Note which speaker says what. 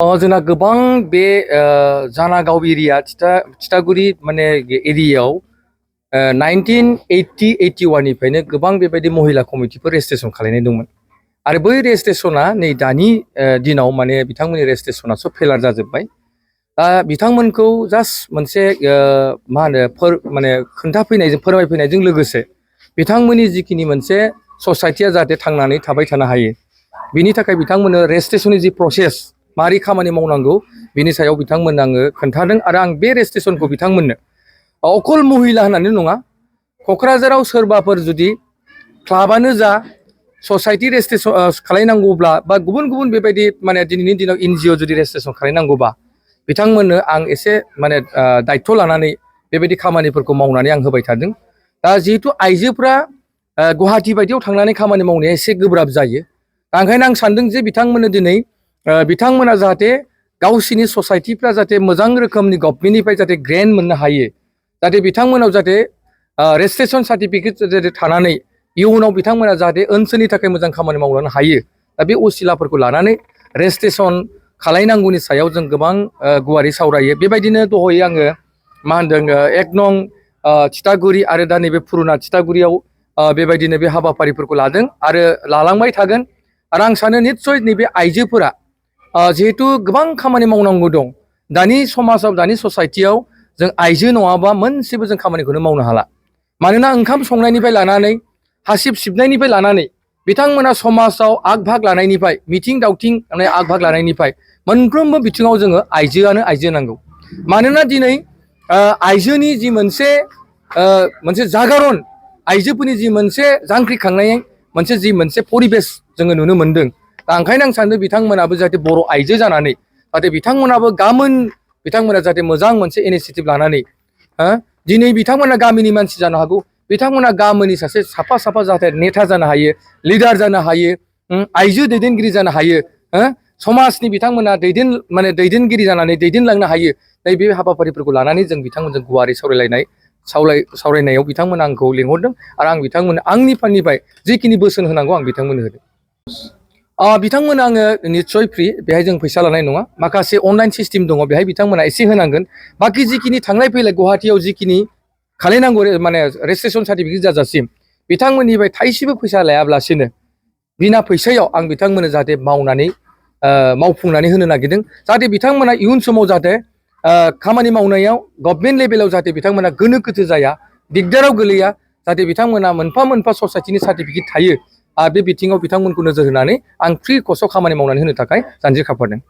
Speaker 1: जोंना गोबां बे जानागाव एरिया थिथागुरि माने एरियायाव 1980-81 निफ्रायनो गोबां बेबायदि महिला कमिटिफोर रेजिस्ट्रेसन खालामनाय दंमोन आरो बै रेजिस्ट्रेसना नै दानि दिनाव माने बिथांमोननि रेजिस्ट्रेसना सब फेलार जाजोब्बाय। दा बिथांमोनखौ जास्ट मोनसे मा होनो माने खोन्थाफैनायजों फोरमायफैनायजों लोगोसे बिथांमोननि जिखिनि मोनसे ससाइटिया जाहाथे थांनानै थाबाय थानो हायो बिनि थाखाय बिथांमोननो रेजिस्ट्रेसननि जि प्रसेस मारै खामानि मावनांगौ बिनि सायाव बिथांमोननो आङो खोन्थादों आरो आं बे रेजिस्ट्रेसनखौ बिथांमोननो अकल महिला होननानै नङा, क'क्राझाराव सोरबाफोर जुदि क्लाबानो जा ससाइटि रेजिस्ट्रेसन खालामनांगौब्ला बा गुबुन गुबुन बेबायदि माने दिनैनि दिनाव एनजिअ जुदि रेजिस्ट्रेसन खालामनांगौबा बिथांमोननो आं एसे माने दायित्व लानानै बेबायदि खामानिफोरखौ मावनानै आं होबाय थादों। दा जिहेतु आइजोफ्रा गुवाहाटि बायदियाव थांनानै खामानि मावनाया एसे गोब्राब जायो। दा ओंखायनो आं सानदों जे बिथांमोननो दिनै बिथांमोना जाहाथे गावसिनि ससाइटिफ्रा जाहाथे मोजां रोखोमनि गभर्नमेन्टनिफ्राय जाहाथे ग्रेन्ट मोननो हायो, जाहाथे बिथांमोनाव जाहाथे रेजिस्ट्रेसन सार्टिफिकेट जाहाथे थानानै इयुनाव बिथांमोना जाहाथे ओनसोलनि थाखाय मोजां खामानि मावलांनो हायो। दा बे असिलाफोरखौ लानानै रेजिस्ट्रेसन खालामनांगौनि सायाव जों गोबां गुवारै सावरायो। बेबायदिनो दहाय आङो मा होनदों 1 नं थिथागुरि आरो दा नैबे पुरुना थिथागुरियाव बेबायदिनो बे हाबाफारिफोरखौ लादों आरो लालांबाय थागोन। आरो आं सानो निस्सय नैबे आइजोफोरा जिहेतु गोबां खामानि मावनांगौ दं दानि समाजाव दानि ससाइटियाव जों आइजो नङाबा मोनसेबो जों खामानिखौनो मावनो हाला। मानोना ओंखाम संनायनिफ्राय लानानै हासिब सिबनायनिफ्राय लानानै बिथांमोना समाजाव आग भाग लानायनिफ्राय मिथिं दावथिं आग भाग लानायनिफ्राय मोनफ्रोमबो बिथिङाव जोङो आइजोआनो आइजो नांगौ। मानोना दिनै आइजोनि जि मोनसे जागरन, आइजोफोरनि जि मोनसे जांख्रिखांनाय मोनसे परिबेस जोङो नुनो मोनदों। दा ओंखायनो आं सानदों बिथांमोनाबो जाहाथे बर' आइजो जानानै जाहाथे बिथांमोनाबो बिथांमोना जाहाथे मोजां मोनसे इनिसियेटिभ लानानै दिनै बिथांमोना गामिनि मानसि जानो हागौ, बिथांमोना गामिनि सासे साफा जाहाथे नेता जानो हायो, लिडार जानो हायो, आइजो दैदेनगिरि जानो हायो, समाजनि बिथांमोना दैदेनगिरि जानानै दैदेनलांनो हायो। बे हाबाफारिफोरखौ लानानै जों बिथांमोनजों गुवारै सावरायनायाव बिथांमोना आंखौ लिंहरदों आरो आं बिथांमोननो आंनि फारनिफ्राय जिखिनि बोसोन होनांगौ आं बिथांमोननो होदों। बिथांमोना आङो निस्सय फ्रि, बेहाय जों फैसा लानाय नङा। माखासे अनलाइन सिस्टेम दङ, बेहाय बिथांमोना एसे होनांगोन। बाखि जिखिनि थांलाय फैलाय गुवाहाटियाव जिखिनि खालामनांगौ माने रेजिस्ट्रेसन सार्टिफिकेट जाजासिम बिथांमोननिफ्राय थाइसेबो फैसा लायाब्लासिनो बिना फैसायाव आं बिथांमोननो जाहाथे मावफुंनानै होनो नागिरदों। जाहाथे बिथांमोना इयुन समाव जाहाथे खामानि मावनायाव गभर्नमेन्ट लेभेलाव जाहाथे बिथांमोना गोनो गोथो जाया, दिगदाराव गोलैया, जाहाथे बिथांमोना मोनफा ससाइटिनि सार्टिफिकेट थायो। बे बिथिङाव बिथांमोनखौ नोजोर होनानै आं फ्रि कर्सआव खामानि मावनानै होनो थाखाय जानजि खाफ्रादों।